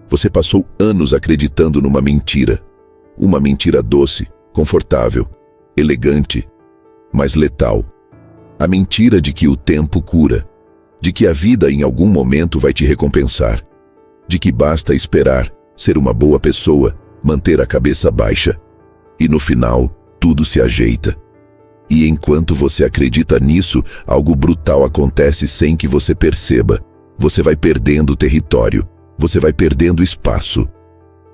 Você passou anos acreditando numa mentira. Uma mentira doce, confortável, elegante, mas letal. A mentira de que o tempo cura, de que a vida em algum momento vai te recompensar, de que basta esperar, ser uma boa pessoa, manter a cabeça baixa. E no final, tudo se ajeita. E enquanto você acredita nisso, algo brutal acontece sem que você perceba. Você vai perdendo território, você vai perdendo espaço.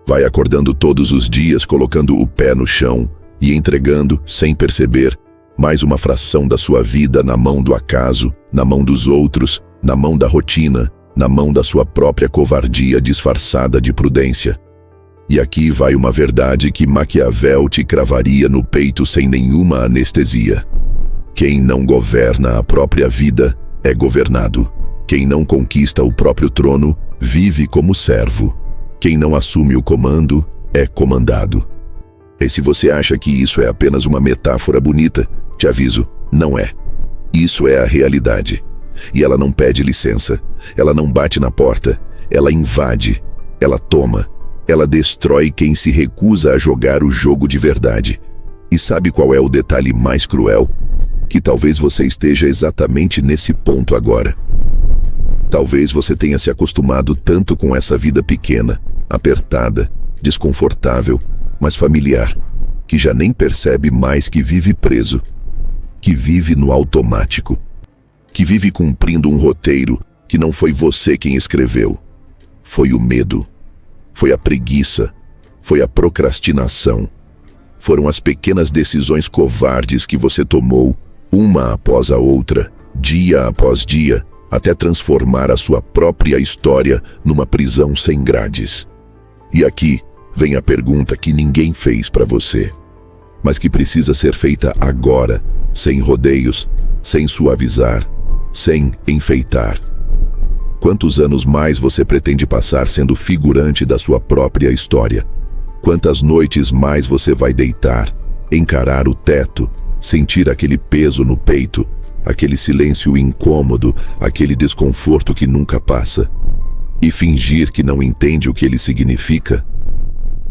Vai acordando todos os dias, colocando o pé no chão e entregando, sem perceber, mais uma fração da sua vida na mão do acaso, na mão dos outros, na mão da rotina, na mão da sua própria covardia disfarçada de prudência. E aqui vai uma verdade que Maquiavel te cravaria no peito sem nenhuma anestesia. Quem não governa a própria vida é governado. Quem não conquista o próprio trono vive como servo. Quem não assume o comando é comandado. E se você acha que isso é apenas uma metáfora bonita, te aviso, não é. Isso é a realidade. E ela não pede licença, ela não bate na porta, ela invade, ela toma, ela destrói quem se recusa a jogar o jogo de verdade. E sabe qual é o detalhe mais cruel? Que talvez você esteja exatamente nesse ponto agora. Talvez você tenha se acostumado tanto com essa vida pequena, apertada, desconfortável, mas familiar, que já nem percebe mais que vive preso, que vive no automático, que vive cumprindo um roteiro que não foi você quem escreveu. Foi o medo, foi a preguiça, foi a procrastinação. Foram as pequenas decisões covardes que você tomou, uma após a outra, dia após dia, até transformar a sua própria história numa prisão sem grades. E aqui vem a pergunta que ninguém fez para você, mas que precisa ser feita agora, sem rodeios, sem suavizar, sem enfeitar. Quantos anos mais você pretende passar sendo figurante da sua própria história? Quantas noites mais você vai deitar, encarar o teto, sentir aquele peso no peito, aquele silêncio incômodo, aquele desconforto que nunca passa, e fingir que não entende o que ele significa?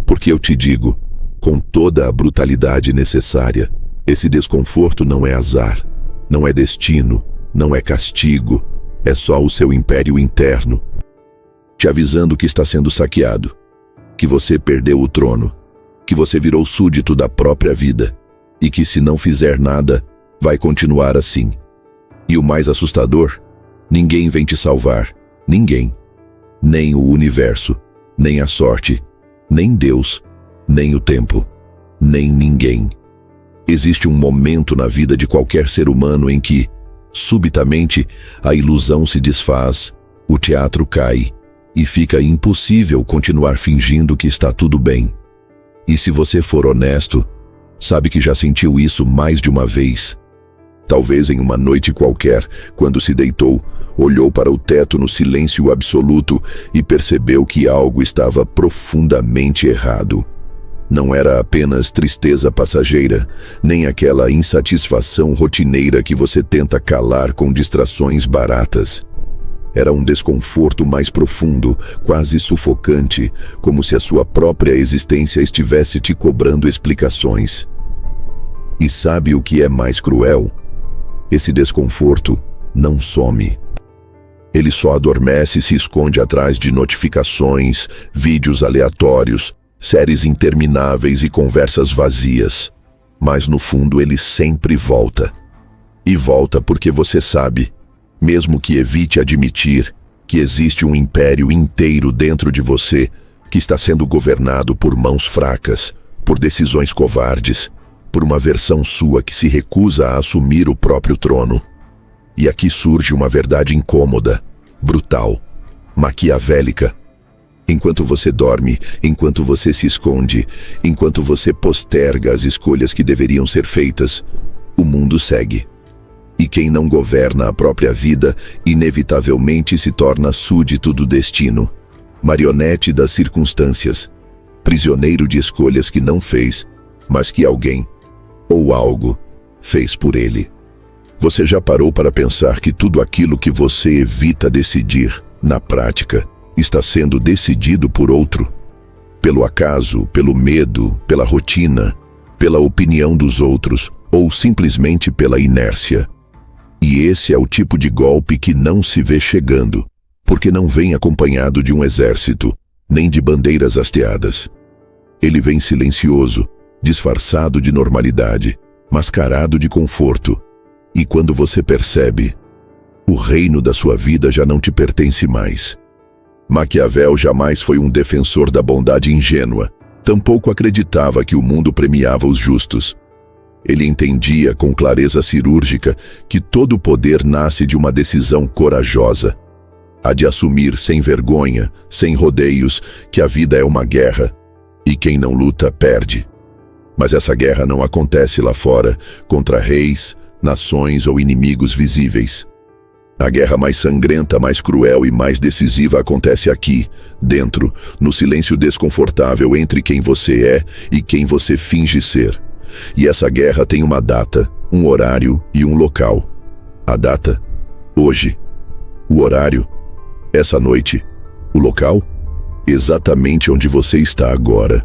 Porque eu te digo, com toda a brutalidade necessária, esse desconforto não é azar, não é destino, não é castigo, é só o seu império interno, te avisando que está sendo saqueado, que você perdeu o trono, que você virou súdito da própria vida, e que se não fizer nada, vai continuar assim. E o mais assustador, ninguém vem te salvar, ninguém. Nem o universo, nem a sorte, nem Deus, nem o tempo, nem ninguém. Existe um momento na vida de qualquer ser humano em que, subitamente, a ilusão se desfaz, o teatro cai, e fica impossível continuar fingindo que está tudo bem. E se você for honesto, sabe que já sentiu isso mais de uma vez. Talvez em uma noite qualquer, quando se deitou, olhou para o teto no silêncio absoluto e percebeu que algo estava profundamente errado. Não era apenas tristeza passageira, nem aquela insatisfação rotineira que você tenta calar com distrações baratas. Era um desconforto mais profundo, quase sufocante, como se a sua própria existência estivesse te cobrando explicações. E sabe o que é mais cruel? Esse desconforto não some. Ele só adormece e se esconde atrás de notificações, vídeos aleatórios, séries intermináveis e conversas vazias. Mas no fundo ele sempre volta. E volta porque você sabe, mesmo que evite admitir, que existe um império inteiro dentro de você que está sendo governado por mãos fracas, por decisões covardes, por uma versão sua que se recusa a assumir o próprio trono. E aqui surge uma verdade incômoda, brutal, maquiavélica. Enquanto você dorme, enquanto você se esconde, enquanto você posterga as escolhas que deveriam ser feitas, o mundo segue. E quem não governa a própria vida, inevitavelmente se torna súdito do destino, marionete das circunstâncias, prisioneiro de escolhas que não fez, mas que alguém, ou algo, fez por ele. Você já parou para pensar que tudo aquilo que você evita decidir, na prática, está sendo decidido por outro. Pelo acaso, pelo medo, pela rotina, pela opinião dos outros ou simplesmente pela inércia. E esse é o tipo de golpe que não se vê chegando, porque não vem acompanhado de um exército, nem de bandeiras hasteadas. Ele vem silencioso, disfarçado de normalidade, mascarado de conforto. E quando você percebe, o reino da sua vida já não te pertence mais. Maquiavel jamais foi um defensor da bondade ingênua, tampouco acreditava que o mundo premiava os justos. Ele entendia com clareza cirúrgica que todo poder nasce de uma decisão corajosa, a de assumir sem vergonha, sem rodeios, que a vida é uma guerra, e quem não luta perde. Mas essa guerra não acontece lá fora, contra reis, nações ou inimigos visíveis. A guerra mais sangrenta, mais cruel e mais decisiva acontece aqui, dentro, no silêncio desconfortável entre quem você é e quem você finge ser. E essa guerra tem uma data, um horário e um local. A data? Hoje. O horário? Essa noite. O local? Exatamente onde você está agora.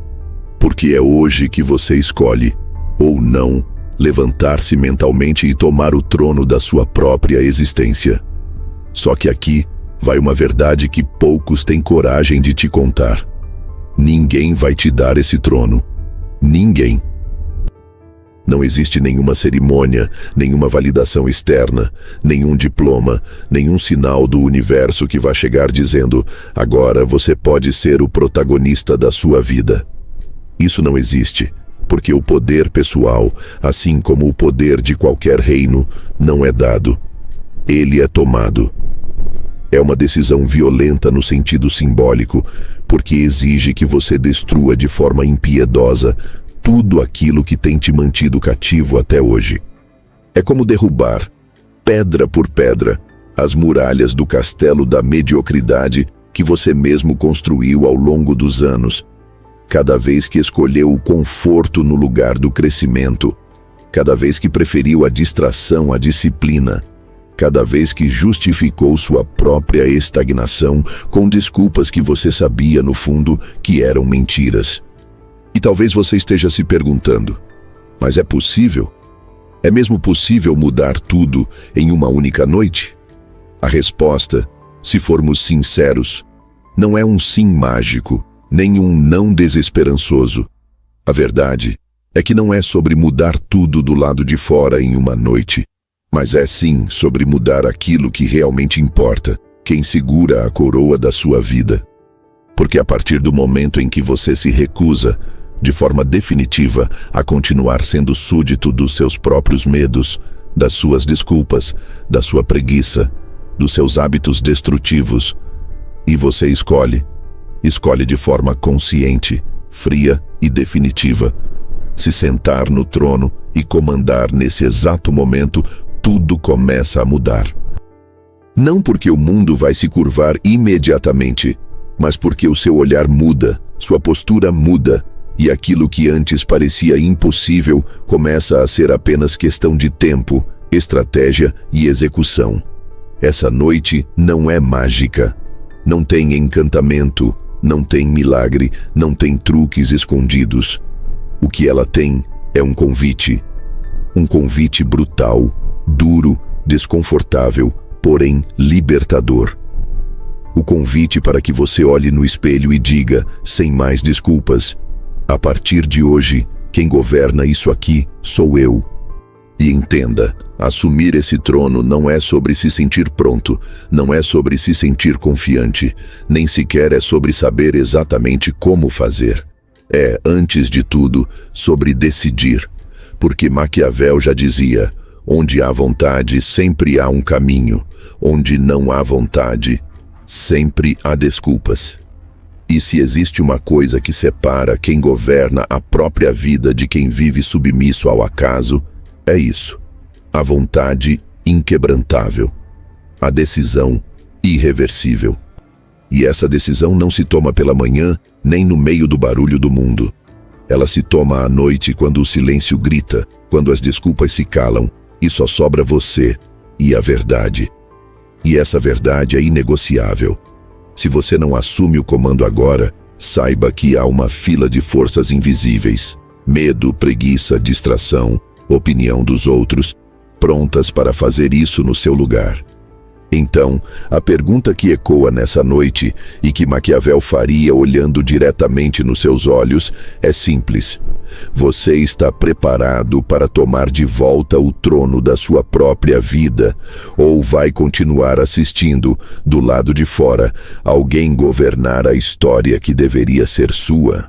Porque é hoje que você escolhe, ou não, levantar-se mentalmente e tomar o trono da sua própria existência. Só que aqui vai uma verdade que poucos têm coragem de te contar. Ninguém vai te dar esse trono. Ninguém. Não existe nenhuma cerimônia, nenhuma validação externa, nenhum diploma, nenhum sinal do universo que vá chegar dizendo: agora você pode ser o protagonista da sua vida. Isso não existe, porque o poder pessoal, assim como o poder de qualquer reino, não é dado. Ele é tomado. É uma decisão violenta no sentido simbólico, porque exige que você destrua de forma impiedosa tudo aquilo que tem te mantido cativo até hoje. É como derrubar, pedra por pedra, as muralhas do castelo da mediocridade que você mesmo construiu ao longo dos anos, cada vez que escolheu o conforto no lugar do crescimento, cada vez que preferiu a distração à disciplina, cada vez que justificou sua própria estagnação com desculpas que você sabia, no fundo, que eram mentiras. E talvez você esteja se perguntando: mas é possível? É mesmo possível mudar tudo em uma única noite? A resposta, se formos sinceros, não é um sim mágico, nem um não desesperançoso. A verdade é que não é sobre mudar tudo do lado de fora em uma noite, mas é sim sobre mudar aquilo que realmente importa, quem segura a coroa da sua vida. Porque a partir do momento em que você se recusa, de forma definitiva, a continuar sendo súdito dos seus próprios medos, das suas desculpas, da sua preguiça, dos seus hábitos destrutivos, e você escolhe de forma consciente, fria e definitiva, se sentar no trono e comandar nesse exato momento, tudo começa a mudar. Não porque o mundo vai se curvar imediatamente, mas porque o seu olhar muda, sua postura muda, e aquilo que antes parecia impossível começa a ser apenas questão de tempo, estratégia e execução. Essa noite não é mágica. Não tem encantamento, não tem milagre, não tem truques escondidos. O que ela tem é um convite. Um convite brutal, duro, desconfortável, porém libertador. O convite para que você olhe no espelho e diga, sem mais desculpas: a partir de hoje, quem governa isso aqui sou eu. E entenda, assumir esse trono não é sobre se sentir pronto, não é sobre se sentir confiante, nem sequer é sobre saber exatamente como fazer. É, antes de tudo, sobre decidir. Porque Maquiavel já dizia: onde há vontade, sempre há um caminho. Onde não há vontade, sempre há desculpas. E se existe uma coisa que separa quem governa a própria vida de quem vive submisso ao acaso, é isso: a vontade inquebrantável, a decisão irreversível. E essa decisão não se toma pela manhã, nem no meio do barulho do mundo. Ela se toma à noite, quando o silêncio grita, quando as desculpas se calam, e só sobra você e a verdade. E essa verdade é inegociável. Se você não assume o comando agora, saiba que há uma fila de forças invisíveis, medo, preguiça, distração, opinião dos outros, prontas para fazer isso no seu lugar. Então, a pergunta que ecoa nessa noite e que Maquiavel faria olhando diretamente nos seus olhos é simples. Você está preparado para tomar de volta o trono da sua própria vida ou vai continuar assistindo, do lado de fora, alguém governar a história que deveria ser sua?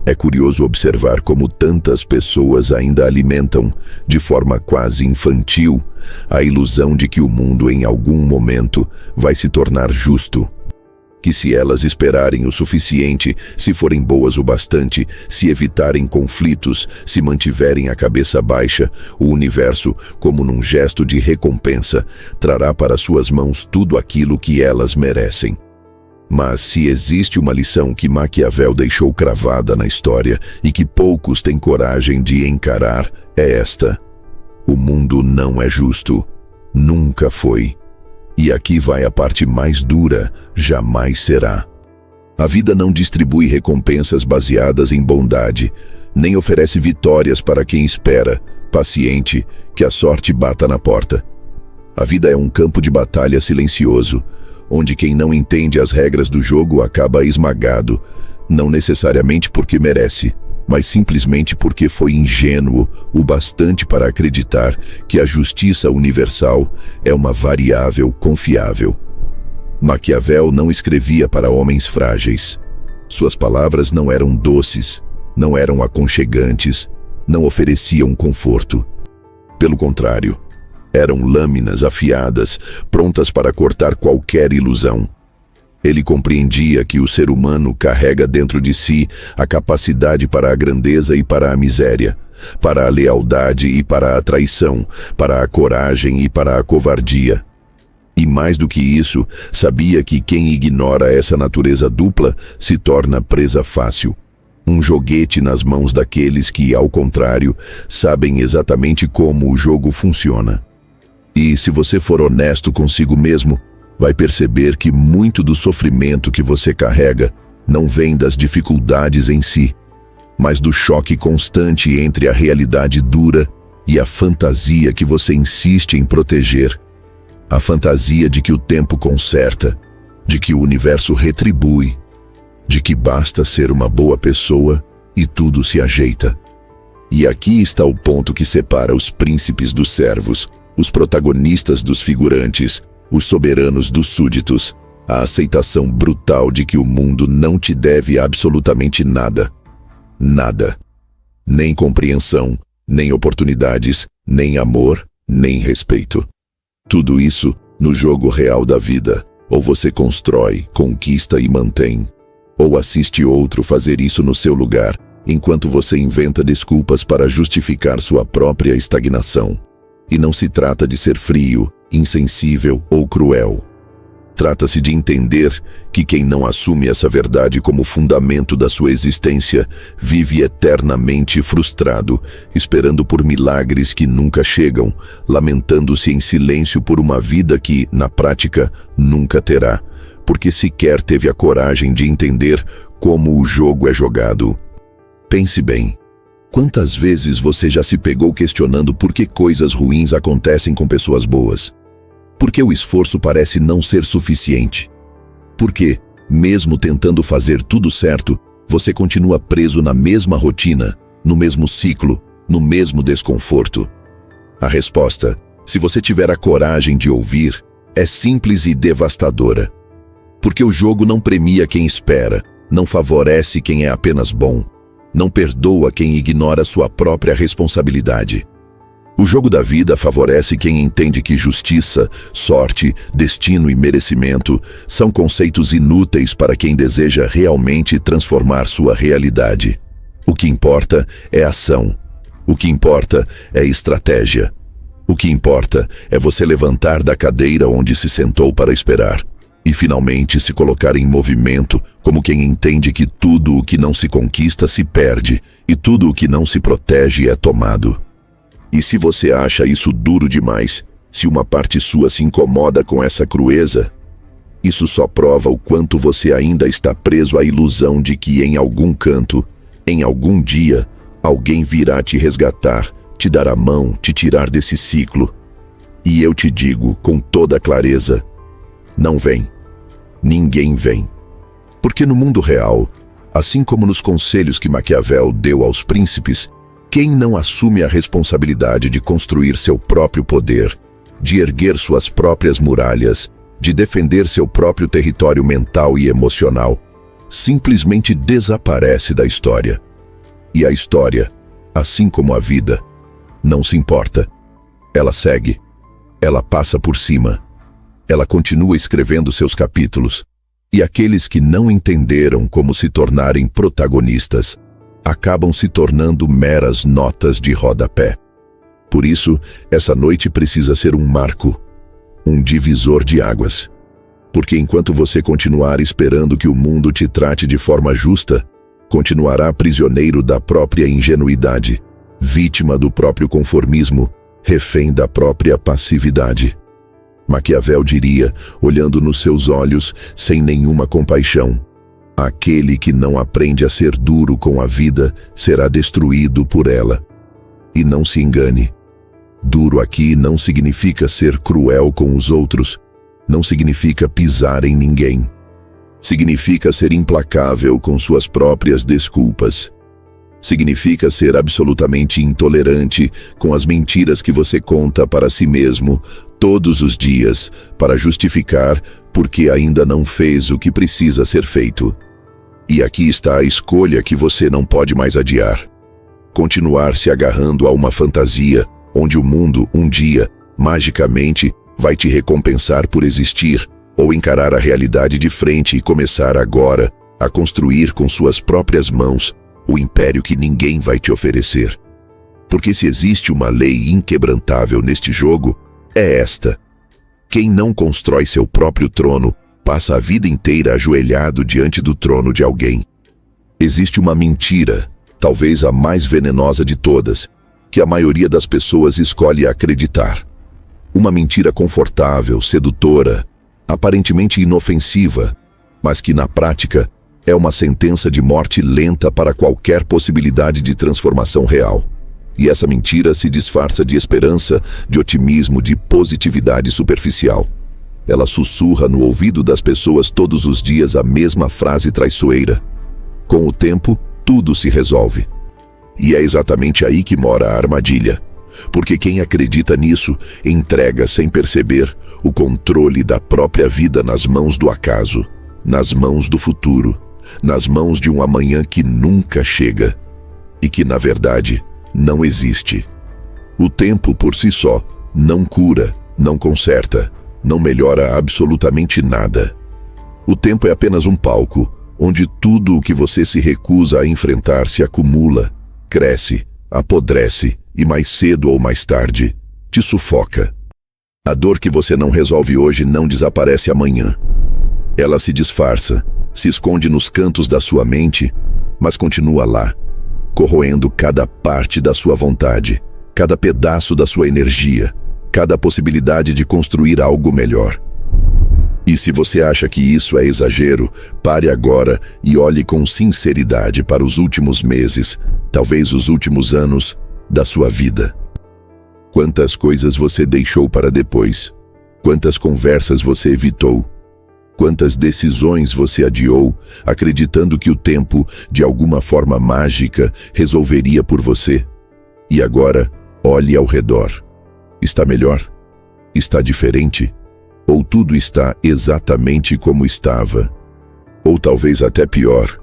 É curioso observar como tantas pessoas ainda alimentam, de forma quase infantil, a ilusão de que o mundo em algum momento vai se tornar justo. Que se elas esperarem o suficiente, se forem boas o bastante, se evitarem conflitos, se mantiverem a cabeça baixa, o universo, como num gesto de recompensa, trará para suas mãos tudo aquilo que elas merecem. Mas se existe uma lição que Maquiavel deixou cravada na história e que poucos têm coragem de encarar, é esta: o mundo não é justo. Nunca foi. E aqui vai a parte mais dura: jamais será. A vida não distribui recompensas baseadas em bondade, nem oferece vitórias para quem espera, paciente, que a sorte bata na porta. A vida é um campo de batalha silencioso, onde quem não entende as regras do jogo acaba esmagado, não necessariamente porque merece, mas simplesmente porque foi ingênuo o bastante para acreditar que a justiça universal é uma variável confiável. Maquiavel não escrevia para homens frágeis. Suas palavras não eram doces, não eram aconchegantes, não ofereciam conforto. Pelo contrário, eram lâminas afiadas, prontas para cortar qualquer ilusão. Ele compreendia que o ser humano carrega dentro de si a capacidade para a grandeza e para a miséria, para a lealdade e para a traição, para a coragem e para a covardia. E mais do que isso, sabia que quem ignora essa natureza dupla se torna presa fácil. Um joguete nas mãos daqueles que, ao contrário, sabem exatamente como o jogo funciona. E se você for honesto consigo mesmo, vai perceber que muito do sofrimento que você carrega não vem das dificuldades em si, mas do choque constante entre a realidade dura e a fantasia que você insiste em proteger. A fantasia de que o tempo conserta, de que o universo retribui, de que basta ser uma boa pessoa e tudo se ajeita. E aqui está o ponto que separa os príncipes dos servos, os protagonistas dos figurantes, os soberanos dos súditos, a aceitação brutal de que o mundo não te deve absolutamente nada. Nada. Nem compreensão, nem oportunidades, nem amor, nem respeito. Tudo isso no jogo real da vida. Ou você constrói, conquista e mantém, ou assiste outro fazer isso no seu lugar, enquanto você inventa desculpas para justificar sua própria estagnação. E não se trata de ser frio, insensível ou cruel. Trata-se de entender que quem não assume essa verdade como fundamento da sua existência vive eternamente frustrado, esperando por milagres que nunca chegam, lamentando-se em silêncio por uma vida que, na prática, nunca terá, porque sequer teve a coragem de entender como o jogo é jogado. Pense bem. Quantas vezes você já se pegou questionando por que coisas ruins acontecem com pessoas boas? Por que o esforço parece não ser suficiente? Por que, mesmo tentando fazer tudo certo, você continua preso na mesma rotina, no mesmo ciclo, no mesmo desconforto? A resposta, se você tiver a coragem de ouvir, é simples e devastadora. Porque o jogo não premia quem espera, não favorece quem é apenas bom, não perdoa quem ignora sua própria responsabilidade. O jogo da vida favorece quem entende que justiça, sorte, destino e merecimento são conceitos inúteis para quem deseja realmente transformar sua realidade. O que importa é ação. O que importa é estratégia. O que importa é você levantar da cadeira onde se sentou para esperar e finalmente se colocar em movimento, como quem entende que tudo o que não se conquista se perde e tudo o que não se protege é tomado. E se você acha isso duro demais, se uma parte sua se incomoda com essa crueza, Isso só prova o quanto você ainda está preso à ilusão de que em algum canto, em algum dia, alguém virá te resgatar, te dar a mão, te tirar desse ciclo. E eu te digo com toda clareza, não vem. Ninguém vem. Porque no mundo real, assim como nos conselhos que Maquiavel deu aos príncipes, quem não assume a responsabilidade de construir seu próprio poder, de erguer suas próprias muralhas, de defender seu próprio território mental e emocional, simplesmente desaparece da história. E a história, assim como a vida, não se importa. Ela segue. Ela passa por cima. Ela continua escrevendo seus capítulos. E aqueles que não entenderam como se tornarem protagonistas acabam se tornando meras notas de rodapé. Por isso, essa noite precisa ser um marco, um divisor de águas. Porque enquanto você continuar esperando que o mundo te trate de forma justa, continuará prisioneiro da própria ingenuidade, vítima do próprio conformismo, refém da própria passividade. Maquiavel diria, olhando nos seus olhos, sem nenhuma compaixão, aquele que não aprende a ser duro com a vida será destruído por ela. E não se engane. Duro aqui não significa ser cruel com os outros, não significa pisar em ninguém. Significa ser implacável com suas próprias desculpas. Significa ser absolutamente intolerante com as mentiras que você conta para si mesmo todos os dias para justificar porque ainda não fez o que precisa ser feito. E aqui está a escolha que você não pode mais adiar. Continuar se agarrando a uma fantasia onde o mundo, um dia, magicamente, vai te recompensar por existir, ou encarar a realidade de frente e começar agora a construir com suas próprias mãos o império que ninguém vai te oferecer. Porque se existe uma lei inquebrantável neste jogo, é esta. Quem não constrói seu próprio trono passa a vida inteira ajoelhado diante do trono de alguém. Existe uma mentira, talvez a mais venenosa de todas, que a maioria das pessoas escolhe acreditar. Uma mentira confortável, sedutora, aparentemente inofensiva, mas que na prática é uma sentença de morte lenta para qualquer possibilidade de transformação real. E essa mentira se disfarça de esperança, de otimismo, de positividade superficial. Ela sussurra no ouvido das pessoas todos os dias a mesma frase traiçoeira. Com o tempo, tudo se resolve. E é exatamente aí que mora a armadilha. Porque quem acredita nisso entrega sem perceber o controle da própria vida nas mãos do acaso, nas mãos do futuro, nas mãos de um amanhã que nunca chega e que, na verdade, não existe. O tempo por si só não cura, não conserta, não melhora absolutamente nada. O tempo é apenas um palco onde tudo o que você se recusa a enfrentar se acumula, cresce, apodrece e mais cedo ou mais tarde te sufoca. A dor que você não resolve hoje não desaparece amanhã. Ela se disfarça, se esconde nos cantos da sua mente, mas continua lá, corroendo cada parte da sua vontade, cada pedaço da sua energia, cada possibilidade de construir algo melhor. E se você acha que isso é exagero, pare agora e olhe com sinceridade para os últimos meses, talvez os últimos anos, da sua vida. Quantas coisas você deixou para depois? Quantas conversas você evitou? Quantas decisões você adiou, acreditando que o tempo, de alguma forma mágica, resolveria por você? E agora, olhe ao redor. Está melhor? Está diferente? Ou tudo está exatamente como estava? Ou talvez até pior?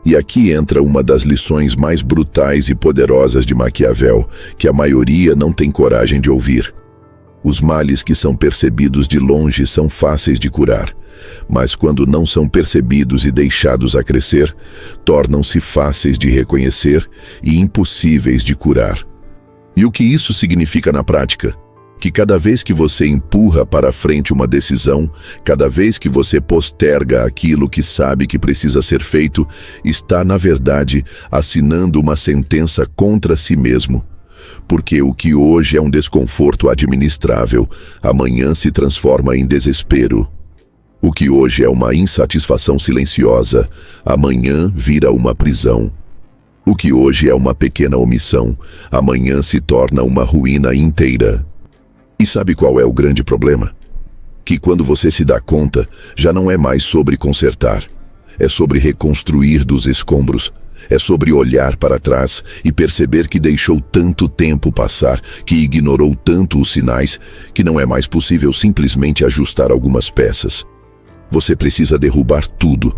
E aqui entra uma das lições mais brutais e poderosas de Maquiavel, que a maioria não tem coragem de ouvir. Os males que são percebidos de longe são fáceis de curar, mas quando não são percebidos e deixados a crescer, tornam-se fáceis de reconhecer e impossíveis de curar. E o que isso significa na prática? Que cada vez que você empurra para frente uma decisão, cada vez que você posterga aquilo que sabe que precisa ser feito, está, na verdade, assinando uma sentença contra si mesmo. Porque o que hoje é um desconforto administrável, amanhã se transforma em desespero. O que hoje é uma insatisfação silenciosa, amanhã vira uma prisão. O que hoje é uma pequena omissão, amanhã se torna uma ruína inteira. E sabe qual é o grande problema? Que quando você se dá conta, já não é mais sobre consertar. É sobre reconstruir dos escombros. É sobre olhar para trás e perceber que deixou tanto tempo passar, que ignorou tanto os sinais, que não é mais possível simplesmente ajustar algumas peças. Você precisa derrubar tudo.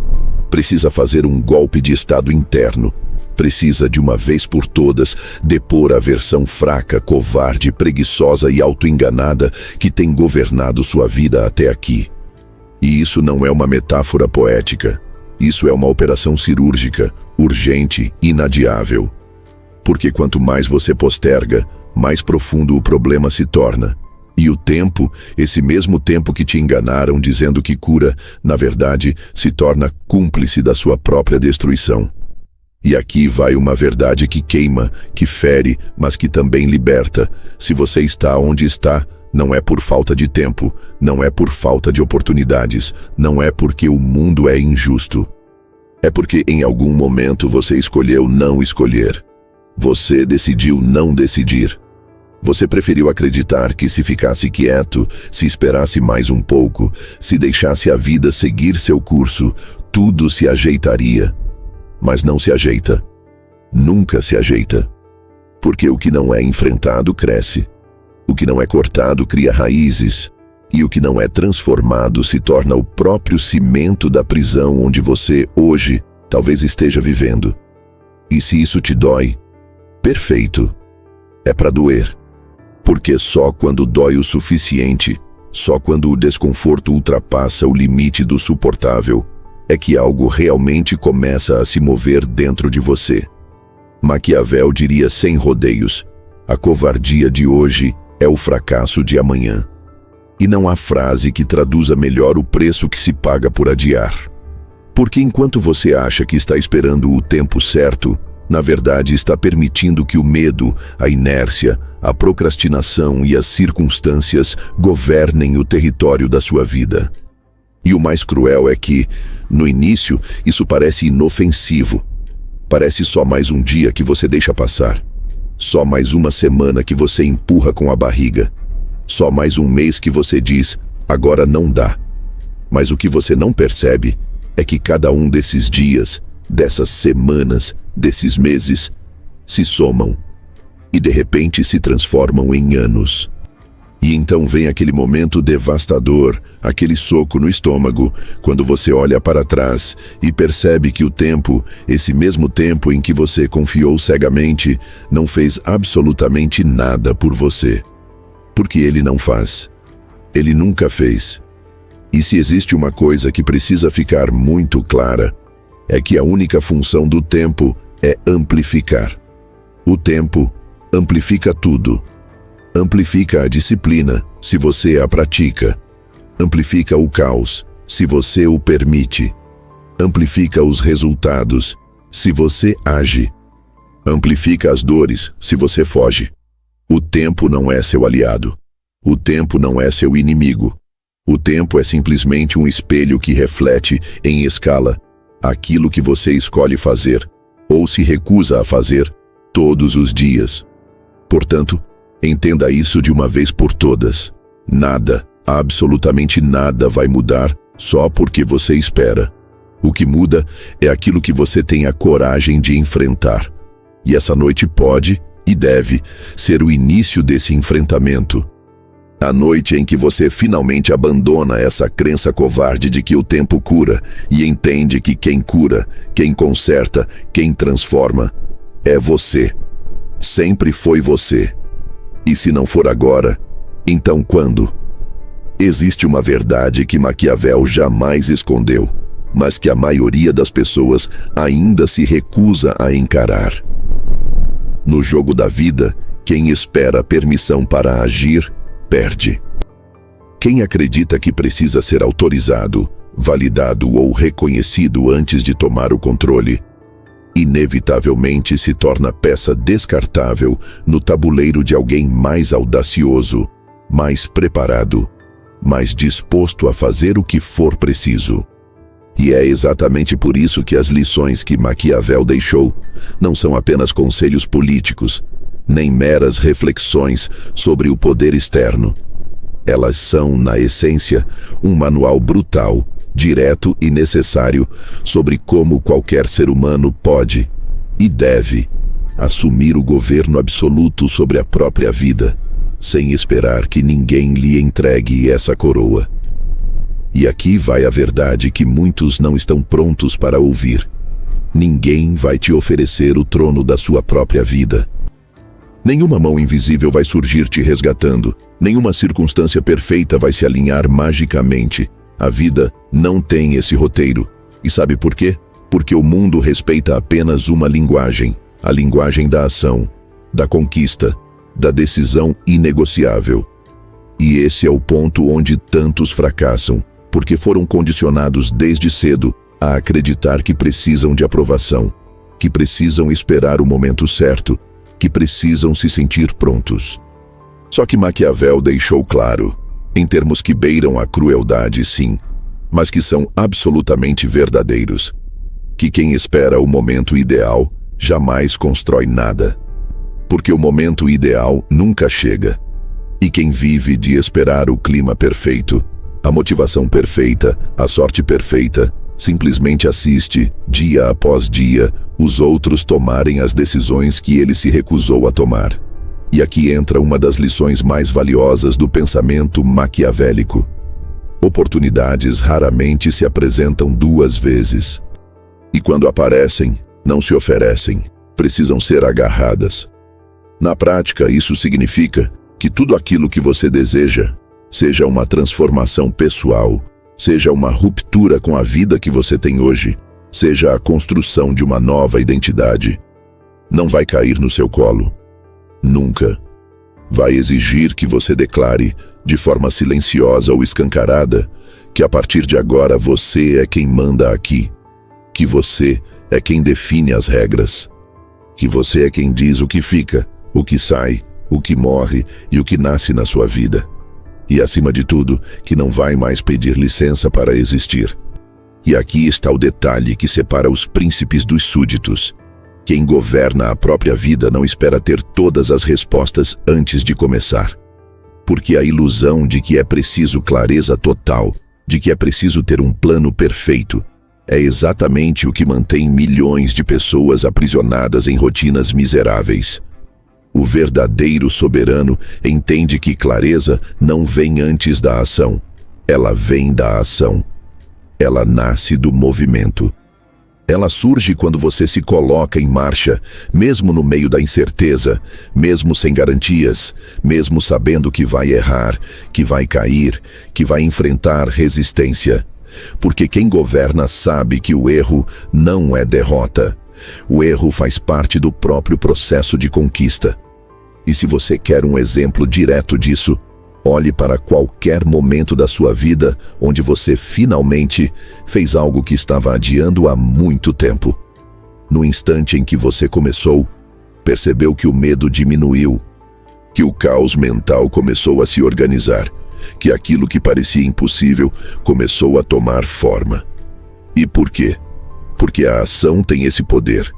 Precisa fazer um golpe de estado interno. Precisa, de uma vez por todas, depor a versão fraca, covarde, preguiçosa e autoenganada que tem governado sua vida até aqui. E isso não é uma metáfora poética. Isso é uma operação cirúrgica, urgente, inadiável. Porque quanto mais você posterga, mais profundo o problema se torna. E o tempo, esse mesmo tempo que te enganaram dizendo que cura, na verdade, se torna cúmplice da sua própria destruição. E aqui vai uma verdade que queima, que fere, mas que também liberta. Se você está onde está, não é por falta de tempo, não é por falta de oportunidades, não é porque o mundo é injusto. É porque em algum momento você escolheu não escolher. Você decidiu não decidir. Você preferiu acreditar que se ficasse quieto, se esperasse mais um pouco, se deixasse a vida seguir seu curso, tudo se ajeitaria. Mas não se ajeita. Nunca se ajeita. Porque o que não é enfrentado cresce. O que não é cortado cria raízes. E o que não é transformado se torna o próprio cimento da prisão onde você, hoje, talvez esteja vivendo. E se isso te dói, perfeito. É para doer. Porque só quando dói o suficiente, só quando o desconforto ultrapassa o limite do suportável, é que algo realmente começa a se mover dentro de você. Maquiavel diria sem rodeios: a covardia de hoje é o fracasso de amanhã. E não há frase que traduza melhor o preço que se paga por adiar. Porque enquanto você acha que está esperando o tempo certo, na verdade está permitindo que o medo, a inércia, a procrastinação e as circunstâncias governem o território da sua vida. E o mais cruel é que, no início, isso parece inofensivo. Parece só mais um dia que você deixa passar. Só mais uma semana que você empurra com a barriga. Só mais um mês que você diz, agora não dá. Mas o que você não percebe é que cada um desses dias, dessas semanas, desses meses, se somam e de repente se transformam em anos. E então vem aquele momento devastador, aquele soco no estômago, quando você olha para trás e percebe que o tempo, esse mesmo tempo em que você confiou cegamente, não fez absolutamente nada por você. Porque ele não faz. Ele nunca fez. E se existe uma coisa que precisa ficar muito clara, é que a única função do tempo é amplificar. O tempo amplifica tudo. Amplifica a disciplina, se você a pratica. Amplifica o caos, se você o permite. Amplifica os resultados, se você age. Amplifica as dores, se você foge. O tempo não é seu aliado. O tempo não é seu inimigo. O tempo é simplesmente um espelho que reflete, em escala, aquilo que você escolhe fazer, ou se recusa a fazer, todos os dias. Portanto, entenda isso de uma vez por todas. Nada, absolutamente nada vai mudar só porque você espera. O que muda é aquilo que você tem a coragem de enfrentar. E essa noite pode e deve ser o início desse enfrentamento. A noite em que você finalmente abandona essa crença covarde de que o tempo cura e entende que quem cura, quem conserta, quem transforma, é você. Sempre foi você. E se não for agora, então quando? Existe uma verdade que Maquiavel jamais escondeu, mas que a maioria das pessoas ainda se recusa a encarar. No jogo da vida, quem espera permissão para agir, perde. Quem acredita que precisa ser autorizado, validado ou reconhecido antes de tomar o controle, inevitavelmente se torna peça descartável no tabuleiro de alguém mais audacioso, mais preparado, mas disposto a fazer o que for preciso. E é exatamente por isso que as lições que Maquiavel deixou não são apenas conselhos políticos, nem meras reflexões sobre o poder externo. Elas são, na essência, um manual brutal, direto e necessário sobre como qualquer ser humano pode e deve assumir o governo absoluto sobre a própria vida, sem esperar que ninguém lhe entregue essa coroa. E aqui vai a verdade que muitos não estão prontos para ouvir. Ninguém vai te oferecer o trono da sua própria vida. Nenhuma mão invisível vai surgir te resgatando. Nenhuma circunstância perfeita vai se alinhar magicamente. A vida não tem esse roteiro. E sabe por quê? Porque o mundo respeita apenas uma linguagem, a linguagem da ação, da conquista, da decisão inegociável. E esse é o ponto onde tantos fracassam, porque foram condicionados desde cedo a acreditar que precisam de aprovação, que precisam esperar o momento certo, que precisam se sentir prontos. Só que Maquiavel deixou claro, em termos que beiram a crueldade, sim, mas que são absolutamente verdadeiros, que quem espera o momento ideal jamais constrói nada, porque o momento ideal nunca chega. E quem vive de esperar o clima perfeito, a motivação perfeita, a sorte perfeita, simplesmente assiste, dia após dia, os outros tomarem as decisões que ele se recusou a tomar. E aqui entra uma das lições mais valiosas do pensamento maquiavélico. Oportunidades raramente se apresentam duas vezes. E quando aparecem, não se oferecem, precisam ser agarradas. Na prática, isso significa que tudo aquilo que você deseja, seja uma transformação pessoal, seja uma ruptura com a vida que você tem hoje, seja a construção de uma nova identidade, não vai cair no seu colo. Nunca. Vai exigir que você declare, de forma silenciosa ou escancarada, que a partir de agora você é quem manda aqui, que você é quem define as regras, que você é quem diz o que fica, o que sai, o que morre e o que nasce na sua vida. E, acima de tudo, que não vai mais pedir licença para existir. E aqui está o detalhe que separa os príncipes dos súditos. Quem governa a própria vida não espera ter todas as respostas antes de começar. Porque a ilusão de que é preciso clareza total, de que é preciso ter um plano perfeito, é exatamente o que mantém milhões de pessoas aprisionadas em rotinas miseráveis. O verdadeiro soberano entende que clareza não vem antes da ação. Ela vem da ação. Ela nasce do movimento. Ela surge quando você se coloca em marcha, mesmo no meio da incerteza, mesmo sem garantias, mesmo sabendo que vai errar, que vai cair, que vai enfrentar resistência. Porque quem governa sabe que o erro não é derrota. O erro faz parte do próprio processo de conquista. E se você quer um exemplo direto disso, olhe para qualquer momento da sua vida onde você finalmente fez algo que estava adiando há muito tempo. No instante em que você começou, percebeu que o medo diminuiu, que o caos mental começou a se organizar, que aquilo que parecia impossível começou a tomar forma. E por quê? Porque a ação tem esse poder.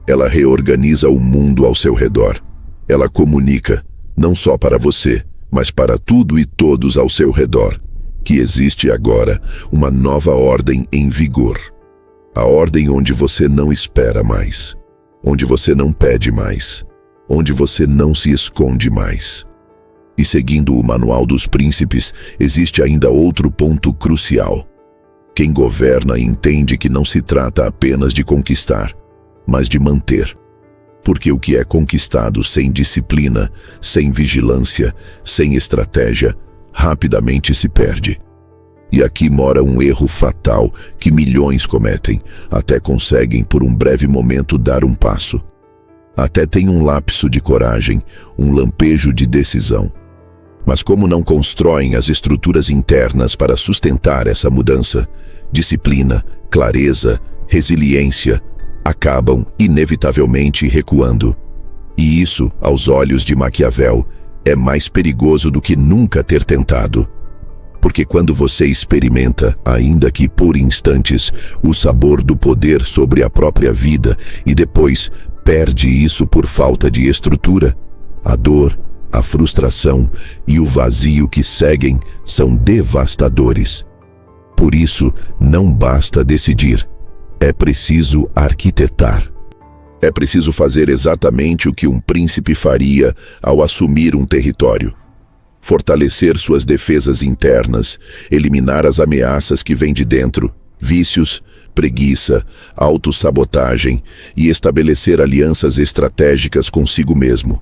Ela reorganiza o mundo ao seu redor. Ela comunica, não só para você, mas para tudo e todos ao seu redor, que existe agora uma nova ordem em vigor. A ordem onde você não espera mais, onde você não pede mais, onde você não se esconde mais. E seguindo o Manual dos Príncipes, existe ainda outro ponto crucial. Quem governa entende que não se trata apenas de conquistar, mas de manter. Porque o que é conquistado sem disciplina, sem vigilância, sem estratégia, rapidamente se perde. E aqui mora um erro fatal que milhões cometem, até conseguem por um breve momento dar um passo. Até tem um lapso de coragem, um lampejo de decisão. Mas como não constroem as estruturas internas para sustentar essa mudança, disciplina, clareza, resiliência, acabam inevitavelmente recuando. E isso, aos olhos de Maquiavel, é mais perigoso do que nunca ter tentado. Porque quando você experimenta, ainda que por instantes, o sabor do poder sobre a própria vida e depois perde isso por falta de estrutura, a dor, a frustração e o vazio que seguem são devastadores. Por isso, não basta decidir, é preciso arquitetar. É preciso fazer exatamente o que um príncipe faria ao assumir um território. Fortalecer suas defesas internas, eliminar as ameaças que vêm de dentro, vícios, preguiça, autossabotagem e estabelecer alianças estratégicas consigo mesmo.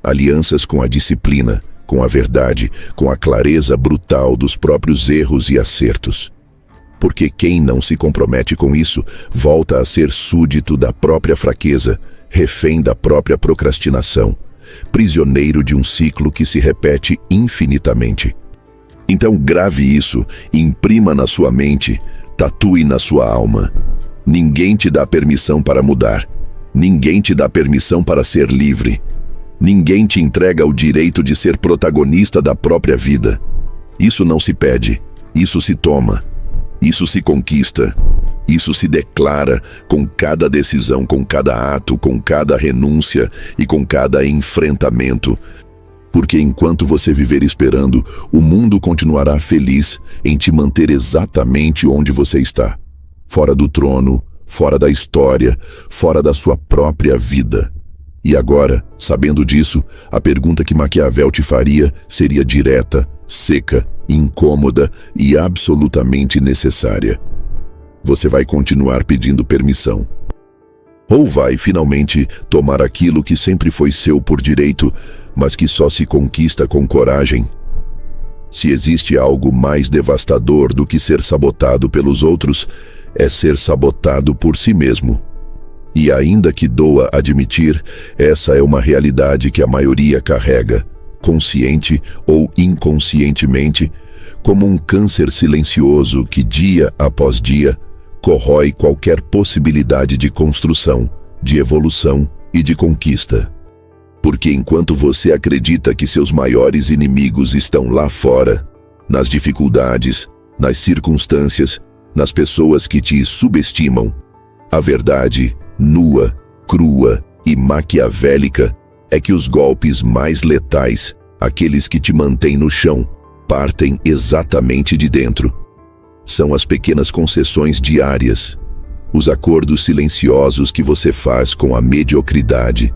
Alianças com a disciplina, com a verdade, com a clareza brutal dos próprios erros e acertos. Porque quem não se compromete com isso volta a ser súdito da própria fraqueza, refém da própria procrastinação, prisioneiro de um ciclo que se repete infinitamente. Então grave isso, imprima na sua mente, tatue na sua alma. Ninguém te dá permissão para mudar. Ninguém te dá permissão para ser livre. Ninguém te entrega o direito de ser protagonista da própria vida. Isso não se pede, isso se toma. Isso se conquista, isso se declara com cada decisão, com cada ato, com cada renúncia e com cada enfrentamento. Porque enquanto você viver esperando, o mundo continuará feliz em te manter exatamente onde você está. Fora do trono, fora da história, fora da sua própria vida. E agora, sabendo disso, a pergunta que Maquiavel te faria seria direta, seca, incômoda e absolutamente necessária. Você vai continuar pedindo permissão? Ou vai, finalmente, tomar aquilo que sempre foi seu por direito, mas que só se conquista com coragem? Se existe algo mais devastador do que ser sabotado pelos outros, é ser sabotado por si mesmo. E ainda que doa admitir, essa é uma realidade que a maioria carrega, consciente ou inconscientemente, como um câncer silencioso que, dia após dia, corrói qualquer possibilidade de construção, de evolução e de conquista. Porque enquanto você acredita que seus maiores inimigos estão lá fora, nas dificuldades, nas circunstâncias, nas pessoas que te subestimam, a verdade, nua, crua e maquiavélica, é que os golpes mais letais, aqueles que te mantêm no chão, partem exatamente de dentro. São as pequenas concessões diárias, os acordos silenciosos que você faz com a mediocridade,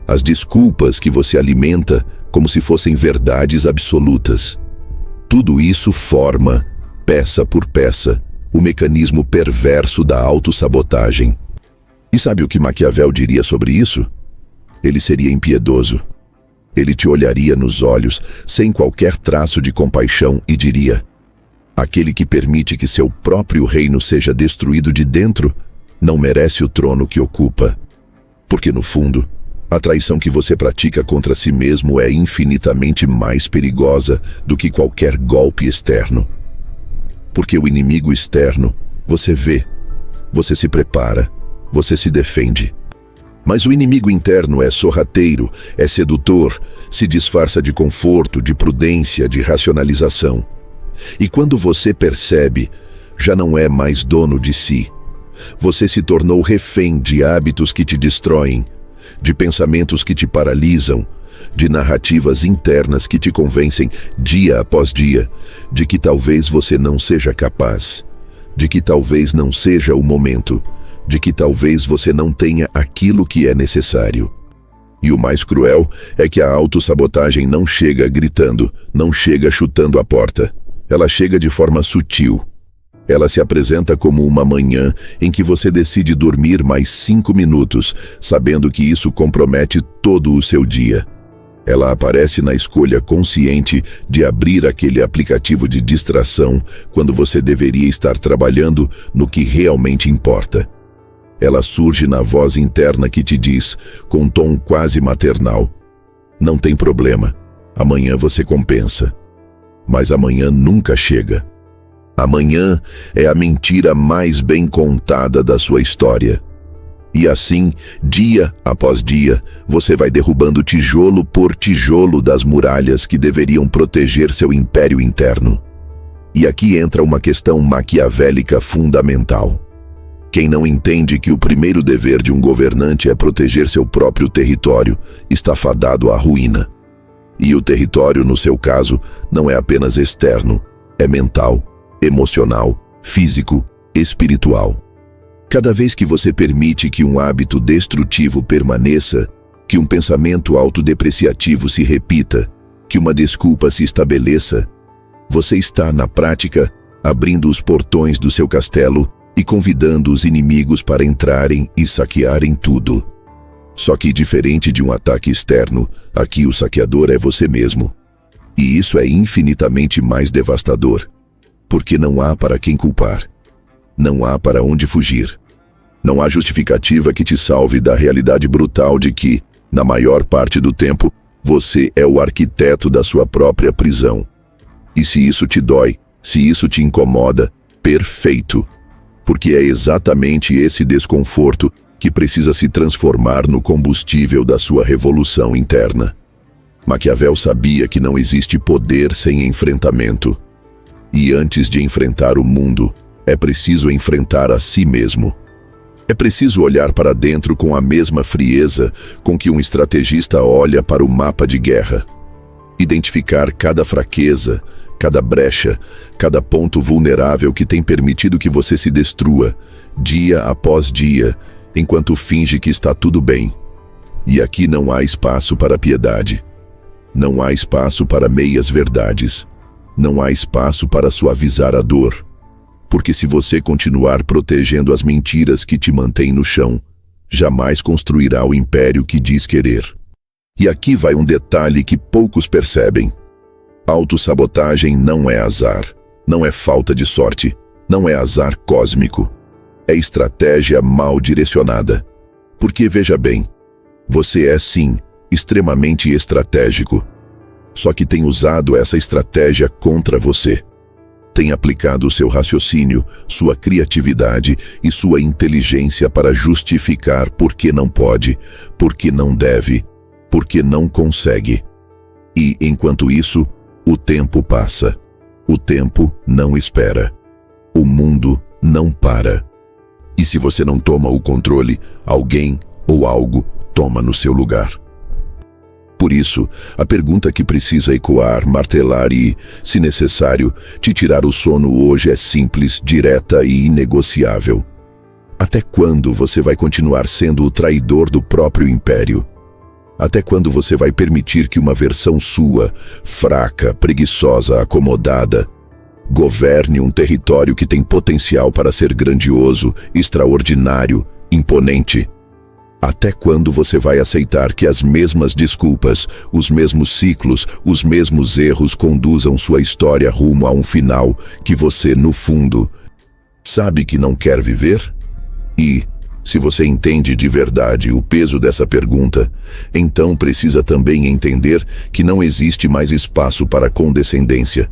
as desculpas que você alimenta como se fossem verdades absolutas. Tudo isso forma, peça por peça, o mecanismo perverso da autossabotagem. E sabe o que Maquiavel diria sobre isso? Ele seria impiedoso. Ele te olharia nos olhos, sem qualquer traço de compaixão, e diria: aquele que permite que seu próprio reino seja destruído de dentro, não merece o trono que ocupa. Porque, no fundo, a traição que você pratica contra si mesmo é infinitamente mais perigosa do que qualquer golpe externo. Porque o inimigo externo, você vê, você se prepara, você se defende. Mas o inimigo interno é sorrateiro, é sedutor, se disfarça de conforto, de prudência, de racionalização. E quando você percebe, já não é mais dono de si. Você se tornou refém de hábitos que te destroem, de pensamentos que te paralisam, de narrativas internas que te convencem dia após dia de que talvez você não seja capaz, de que talvez não seja o momento, de que talvez você não tenha aquilo que é necessário. E o mais cruel é que a autossabotagem não chega gritando, não chega chutando a porta. Ela chega de forma sutil. Ela se apresenta como uma manhã em que você decide dormir mais 5 minutos, sabendo que isso compromete todo o seu dia. Ela aparece na escolha consciente de abrir aquele aplicativo de distração quando você deveria estar trabalhando no que realmente importa. Ela surge na voz interna que te diz, com um tom quase maternal: não tem problema, amanhã você compensa. Mas amanhã nunca chega. Amanhã é a mentira mais bem contada da sua história. E assim, dia após dia, você vai derrubando tijolo por tijolo das muralhas que deveriam proteger seu império interno. E aqui entra uma questão maquiavélica fundamental. Quem não entende que o primeiro dever de um governante é proteger seu próprio território, está fadado à ruína. E o território, no seu caso, não é apenas externo, é mental, emocional, físico, espiritual. Cada vez que você permite que um hábito destrutivo permaneça, que um pensamento autodepreciativo se repita, que uma desculpa se estabeleça, você está, na prática, abrindo os portões do seu castelo e convidando os inimigos para entrarem e saquearem tudo. Só que, diferente de um ataque externo, aqui o saqueador é você mesmo. E isso é infinitamente mais devastador, porque não há para quem culpar. Não há para onde fugir. Não há justificativa que te salve da realidade brutal de que, na maior parte do tempo, você é o arquiteto da sua própria prisão. E se isso te dói, se isso te incomoda, perfeito. Porque é exatamente esse desconforto que precisa se transformar no combustível da sua revolução interna. Maquiavel sabia que não existe poder sem enfrentamento. E antes de enfrentar o mundo, é preciso enfrentar a si mesmo. É preciso olhar para dentro com a mesma frieza com que um estrategista olha para o mapa de guerra. Identificar cada fraqueza, cada brecha, cada ponto vulnerável que tem permitido que você se destrua, dia após dia, enquanto finge que está tudo bem. E aqui não há espaço para piedade. Não há espaço para meias verdades. Não há espaço para suavizar a dor. Porque se você continuar protegendo as mentiras que te mantêm no chão, jamais construirá o império que diz querer. E aqui vai um detalhe que poucos percebem. Autossabotagem não é azar, não é falta de sorte, não é azar cósmico. É estratégia mal direcionada. Porque, veja bem, você é sim extremamente estratégico. Só que tem usado essa estratégia contra você. Tem aplicado seu raciocínio, sua criatividade e sua inteligência para justificar por que não pode, por que não deve, por que não consegue. E, enquanto isso, o tempo passa. O tempo não espera. O mundo não para. E se você não toma o controle, alguém ou algo toma no seu lugar. Por isso, a pergunta que precisa ecoar, martelar e, se necessário, te tirar o sono hoje é simples, direta e inegociável. Até quando você vai continuar sendo o traidor do próprio império? Até quando você vai permitir que uma versão sua, fraca, preguiçosa, acomodada, governe um território que tem potencial para ser grandioso, extraordinário, imponente? Até quando você vai aceitar que as mesmas desculpas, os mesmos ciclos, os mesmos erros conduzam sua história rumo a um final que você, no fundo, sabe que não quer viver? E, se você entende de verdade o peso dessa pergunta, então precisa também entender que não existe mais espaço para condescendência.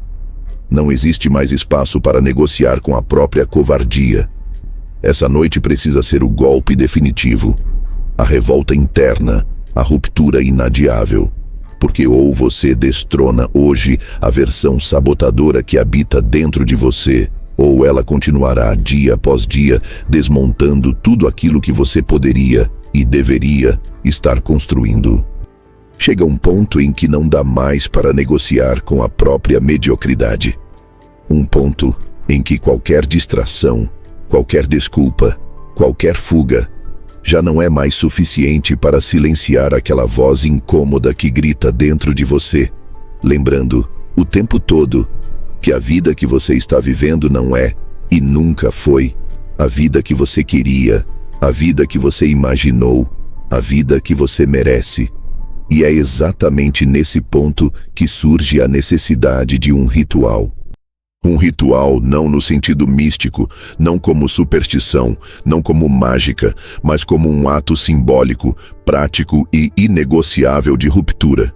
Não existe mais espaço para negociar com a própria covardia. Essa noite precisa ser o golpe definitivo. A revolta interna, a ruptura inadiável. Porque ou você destrona hoje a versão sabotadora que habita dentro de você, ou ela continuará dia após dia desmontando tudo aquilo que você poderia e deveria estar construindo. Chega um ponto em que não dá mais para negociar com a própria mediocridade. Um ponto em que qualquer distração, qualquer desculpa, qualquer fuga, já não é mais suficiente para silenciar aquela voz incômoda que grita dentro de você, lembrando, o tempo todo, que a vida que você está vivendo não é, e nunca foi, a vida que você queria, a vida que você imaginou, a vida que você merece. E é exatamente nesse ponto que surge a necessidade de um ritual. Um ritual não no sentido místico, não como superstição, não como mágica, mas como um ato simbólico, prático e inegociável de ruptura,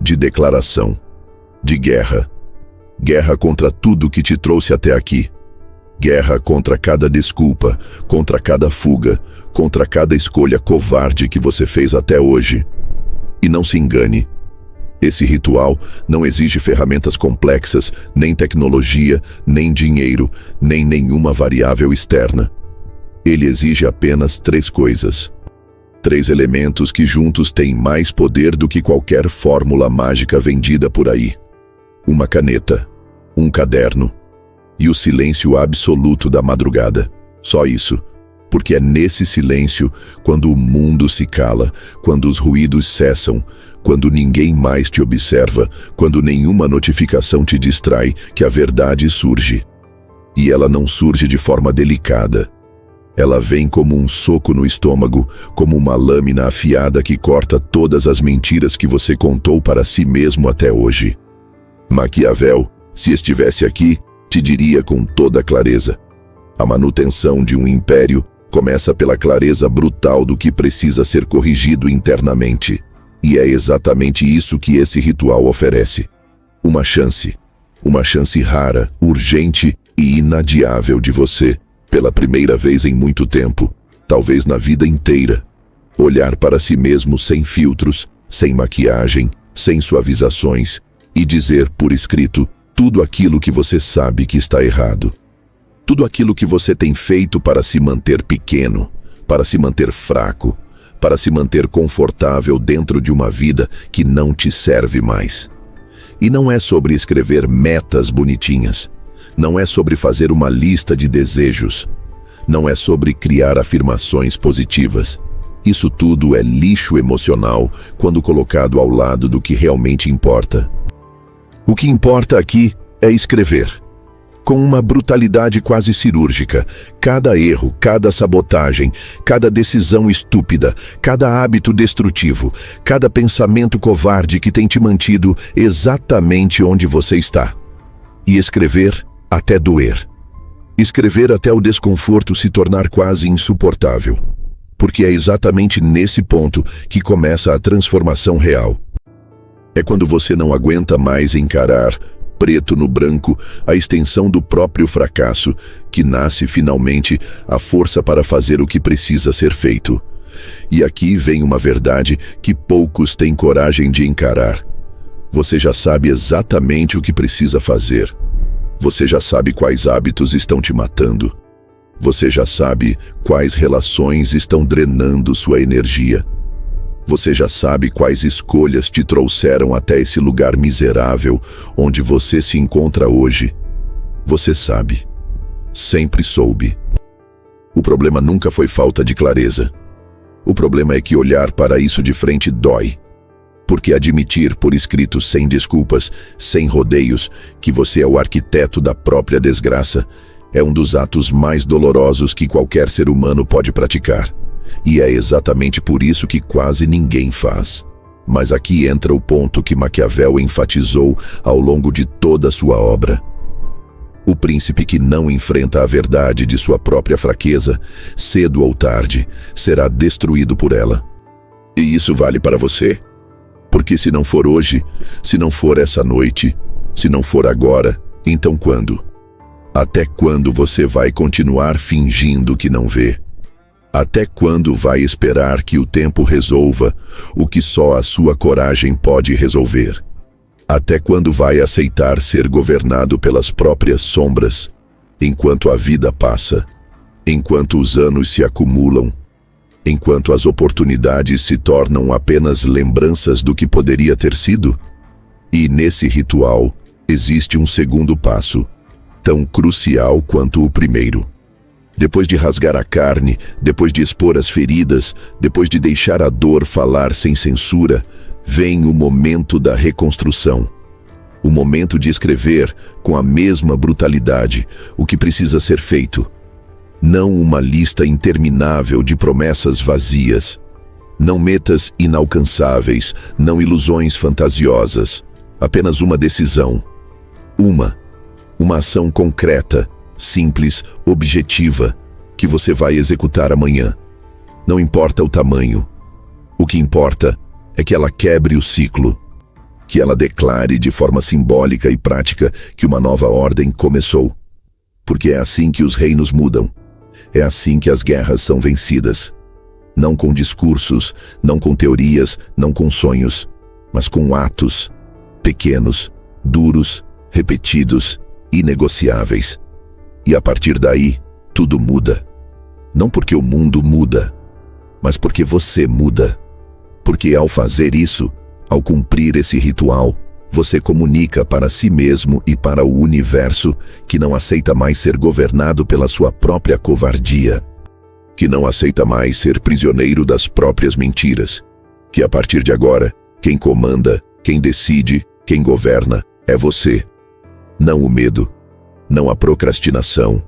de declaração, de guerra. Guerra contra tudo que te trouxe até aqui. Guerra contra cada desculpa, contra cada fuga, contra cada escolha covarde que você fez até hoje. E não se engane, Esse ritual não exige ferramentas complexas, nem tecnologia, nem dinheiro, nem nenhuma variável externa. Ele exige apenas 3 coisas. 3 elementos que juntos têm mais poder do que qualquer fórmula mágica vendida por aí. Uma caneta, um caderno e o silêncio absoluto da madrugada. Só isso. Porque é nesse silêncio, quando o mundo se cala, quando os ruídos cessam, quando ninguém mais te observa, quando nenhuma notificação te distrai, que a verdade surge. E ela não surge de forma delicada. Ela vem como um soco no estômago, como uma lâmina afiada que corta todas as mentiras que você contou para si mesmo até hoje. Maquiavel, se estivesse aqui, te diria com toda clareza: a manutenção de um império começa pela clareza brutal do que precisa ser corrigido internamente. E é exatamente isso que esse ritual oferece. Uma chance rara, urgente e inadiável de você, pela primeira vez em muito tempo, talvez na vida inteira, olhar para si mesmo sem filtros, sem maquiagem, sem suavizações, e dizer por escrito tudo aquilo que você sabe que está errado. Tudo aquilo que você tem feito para se manter pequeno, para se manter fraco, para se manter confortável dentro de uma vida que não te serve mais. E não é sobre escrever metas bonitinhas. Não é sobre fazer uma lista de desejos. Não é sobre criar afirmações positivas. Isso tudo é lixo emocional quando colocado ao lado do que realmente importa. O que importa aqui é escrever. Com uma brutalidade quase cirúrgica, cada erro, cada sabotagem, cada decisão estúpida, cada hábito destrutivo, cada pensamento covarde que tem te mantido exatamente onde você está. E escrever até doer. Escrever até o desconforto se tornar quase insuportável. Porque é exatamente nesse ponto que começa a transformação real. É quando você não aguenta mais encarar, preto no branco, a extensão do próprio fracasso, que nasce finalmente a força para fazer o que precisa ser feito. E aqui vem uma verdade que poucos têm coragem de encarar. Você já sabe exatamente o que precisa fazer. Você já sabe quais hábitos estão te matando. Você já sabe quais relações estão drenando sua energia. Você já sabe quais escolhas te trouxeram até esse lugar miserável onde você se encontra hoje. Você sabe. Sempre soube. O problema nunca foi falta de clareza. O problema é que olhar para isso de frente dói. Porque admitir por escrito, sem desculpas, sem rodeios, que você é o arquiteto da própria desgraça, é um dos atos mais dolorosos que qualquer ser humano pode praticar. E é exatamente por isso que quase ninguém faz. Mas aqui entra o ponto que Maquiavel enfatizou ao longo de toda a sua obra. O príncipe que não enfrenta a verdade de sua própria fraqueza, cedo ou tarde, será destruído por ela. E isso vale para você. Porque se não for hoje, se não for essa noite, se não for agora, então quando? Até quando você vai continuar fingindo que não vê? Até quando vai esperar que o tempo resolva o que só a sua coragem pode resolver? Até quando vai aceitar ser governado pelas próprias sombras, enquanto a vida passa, enquanto os anos se acumulam, enquanto as oportunidades se tornam apenas lembranças do que poderia ter sido? E nesse ritual existe um segundo passo, tão crucial quanto o primeiro. Depois de rasgar a carne, depois de expor as feridas, depois de deixar a dor falar sem censura, vem o momento da reconstrução. O momento de escrever, com a mesma brutalidade, o que precisa ser feito. Não uma lista interminável de promessas vazias. Não metas inalcançáveis, não ilusões fantasiosas. Apenas uma decisão. Uma ação concreta, simples, objetiva, que você vai executar amanhã. Não importa o tamanho. O que importa é que ela quebre o ciclo, que ela declare de forma simbólica e prática que uma nova ordem começou. Porque é assim que os reinos mudam. É assim que as guerras são vencidas. Não com discursos, não com teorias, não com sonhos, mas com atos pequenos, duros, repetidos, inegociáveis. E a partir daí, tudo muda. Não porque o mundo muda, mas porque você muda. Porque ao fazer isso, ao cumprir esse ritual, você comunica para si mesmo e para o universo que não aceita mais ser governado pela sua própria covardia, que não aceita mais ser prisioneiro das próprias mentiras, que a partir de agora, quem comanda, quem decide, quem governa é você. Não o medo, não a procrastinação,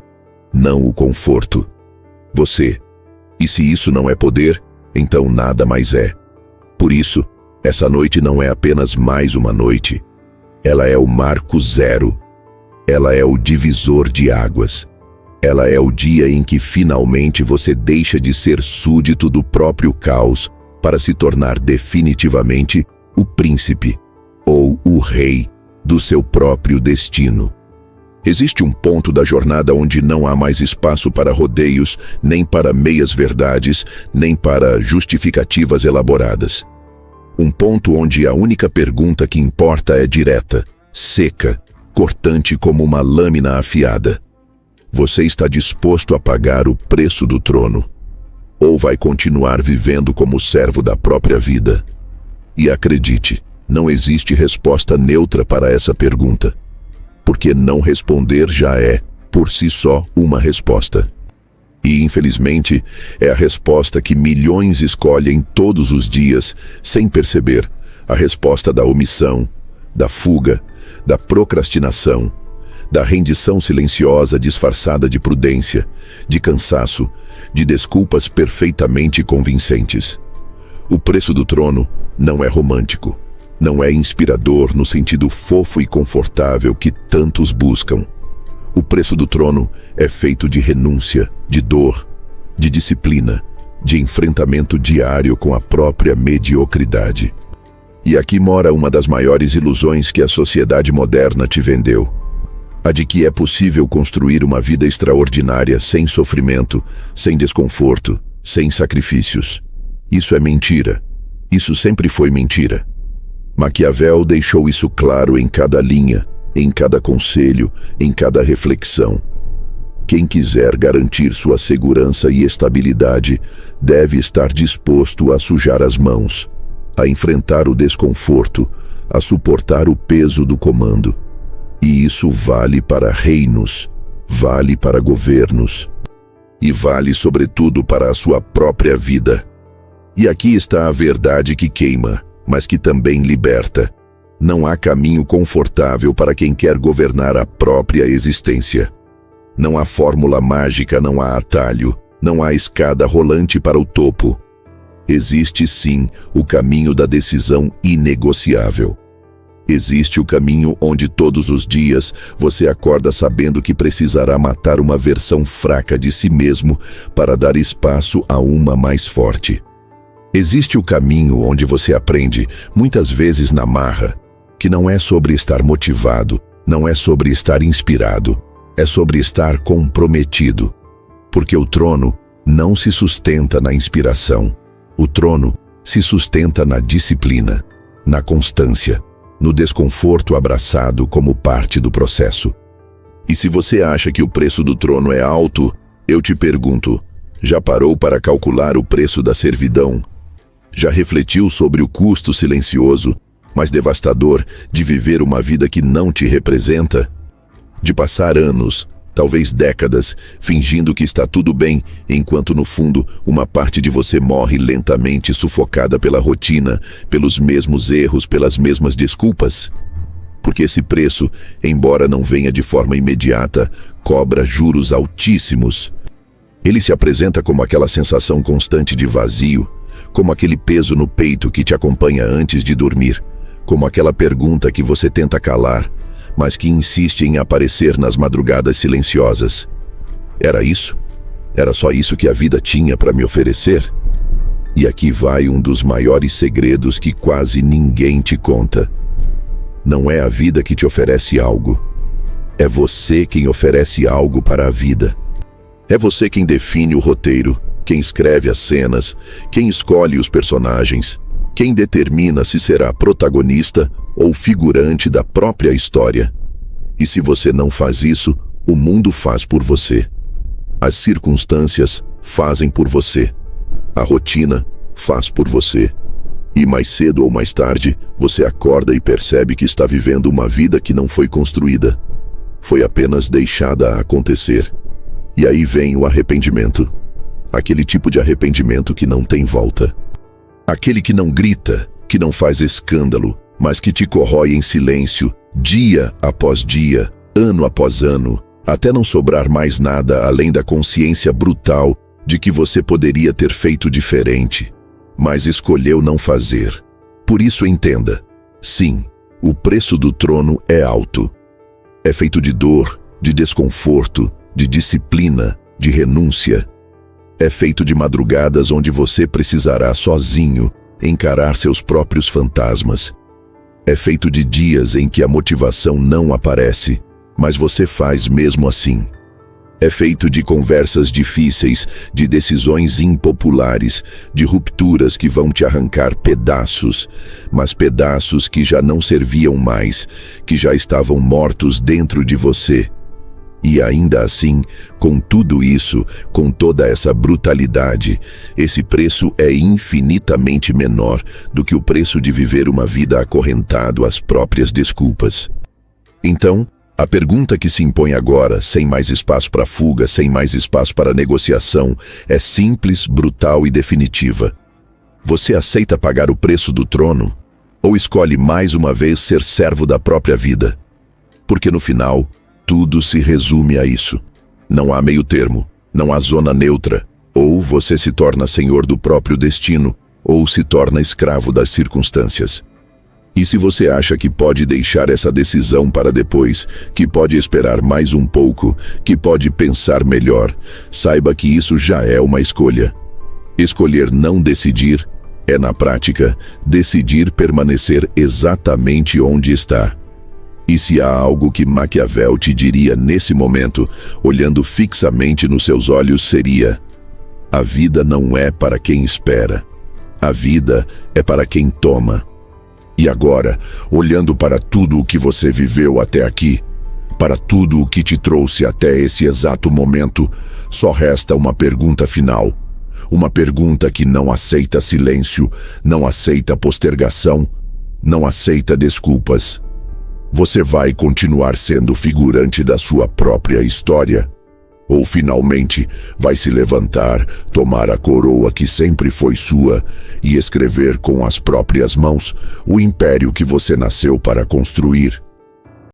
não o conforto. Você. E se isso não é poder, então nada mais é. Por isso, essa noite não é apenas mais uma noite. Ela é o marco zero. Ela é o divisor de águas. Ela é o dia em que finalmente você deixa de ser súdito do próprio caos para se tornar definitivamente o príncipe ou o rei do seu próprio destino. Existe um ponto da jornada onde não há mais espaço para rodeios, nem para meias-verdades, nem para justificativas elaboradas. Um ponto onde a única pergunta que importa é direta, seca, cortante como uma lâmina afiada. Você está disposto a pagar o preço do trono? Ou vai continuar vivendo como servo da própria vida? E acredite, não existe resposta neutra para essa pergunta. Porque não responder já é, por si só, uma resposta. E, infelizmente, é a resposta que milhões escolhem todos os dias, sem perceber, a resposta da omissão, da fuga, da procrastinação, da rendição silenciosa disfarçada de prudência, de cansaço, de desculpas perfeitamente convincentes. O preço do trono não é romântico, não é inspirador no sentido fofo e confortável que tantos buscam. O preço do trono é feito de renúncia, de dor, de disciplina, de enfrentamento diário com a própria mediocridade. E aqui mora uma das maiores ilusões que a sociedade moderna te vendeu. A de que é possível construir uma vida extraordinária sem sofrimento, sem desconforto, sem sacrifícios. Isso é mentira. Isso sempre foi mentira. Maquiavel deixou isso claro em cada linha, em cada conselho, em cada reflexão. Quem quiser garantir sua segurança e estabilidade deve estar disposto a sujar as mãos, a enfrentar o desconforto, a suportar o peso do comando. E isso vale para reinos, vale para governos, e vale sobretudo para a sua própria vida. E aqui está a verdade que queima, mas que também liberta. Não há caminho confortável para quem quer governar a própria existência. Não há fórmula mágica, não há atalho, não há escada rolante para o topo. Existe sim o caminho da decisão inegociável. Existe o caminho onde todos os dias você acorda sabendo que precisará matar uma versão fraca de si mesmo para dar espaço a uma mais forte. Existe o caminho onde você aprende, muitas vezes na marra, que não é sobre estar motivado, não é sobre estar inspirado, é sobre estar comprometido. Porque o trono não se sustenta na inspiração. O trono se sustenta na disciplina, na constância, no desconforto abraçado como parte do processo. E se você acha que o preço do trono é alto, eu te pergunto, já parou para calcular o preço da servidão? Já refletiu sobre o custo silencioso, mas devastador, de viver uma vida que não te representa? De passar anos, talvez décadas, fingindo que está tudo bem, enquanto no fundo uma parte de você morre lentamente sufocada pela rotina, pelos mesmos erros, pelas mesmas desculpas? Porque esse preço, embora não venha de forma imediata, cobra juros altíssimos. Ele se apresenta como aquela sensação constante de vazio, como aquele peso no peito que te acompanha antes de dormir, como aquela pergunta que você tenta calar, mas que insiste em aparecer nas madrugadas silenciosas. Era isso? Era só isso que a vida tinha para me oferecer? E aqui vai um dos maiores segredos que quase ninguém te conta. Não é a vida que te oferece algo. É você quem oferece algo para a vida. É você quem define o roteiro, quem escreve as cenas, quem escolhe os personagens, Quem determina se será protagonista ou figurante da própria história. E se você não faz isso, o mundo faz por você. As circunstâncias fazem por você. A rotina faz por você. E mais cedo ou mais tarde, você acorda e percebe que está vivendo uma vida que não foi construída. Foi apenas deixada a acontecer. E aí vem o arrependimento. Aquele tipo de arrependimento que não tem volta. Aquele que não grita, que não faz escândalo, mas que te corrói em silêncio, dia após dia, ano após ano, até não sobrar mais nada além da consciência brutal de que você poderia ter feito diferente, mas escolheu não fazer. Por isso entenda, sim, o preço do trono é alto. É feito de dor, de desconforto, de disciplina, de renúncia. É feito de madrugadas onde você precisará sozinho encarar seus próprios fantasmas. É feito de dias em que a motivação não aparece, mas você faz mesmo assim. É feito de conversas difíceis, de decisões impopulares, de rupturas que vão te arrancar pedaços, mas pedaços que já não serviam mais, que já estavam mortos dentro de você. E ainda assim, com tudo isso, com toda essa brutalidade, esse preço é infinitamente menor do que o preço de viver uma vida acorrentado às próprias desculpas. Então, a pergunta que se impõe agora, sem mais espaço para fuga, sem mais espaço para negociação, é simples, brutal e definitiva. Você aceita pagar o preço do trono? Ou escolhe mais uma vez ser servo da própria vida? Porque no final, tudo se resume a isso. Não há meio termo, não há zona neutra. Ou você se torna senhor do próprio destino, ou se torna escravo das circunstâncias. E se você acha que pode deixar essa decisão para depois, que pode esperar mais um pouco, que pode pensar melhor, saiba que isso já é uma escolha. Escolher não decidir é, na prática, decidir permanecer exatamente onde está. E se há algo que Maquiavel te diria nesse momento, olhando fixamente nos seus olhos, seria: a vida não é para quem espera. A vida é para quem toma. E agora, olhando para tudo o que você viveu até aqui, para tudo o que te trouxe até esse exato momento, só resta uma pergunta final. Uma pergunta que não aceita silêncio, não aceita postergação, não aceita desculpas. Você vai continuar sendo figurante da sua própria história? Ou finalmente vai se levantar, tomar a coroa que sempre foi sua e escrever com as próprias mãos o império que você nasceu para construir?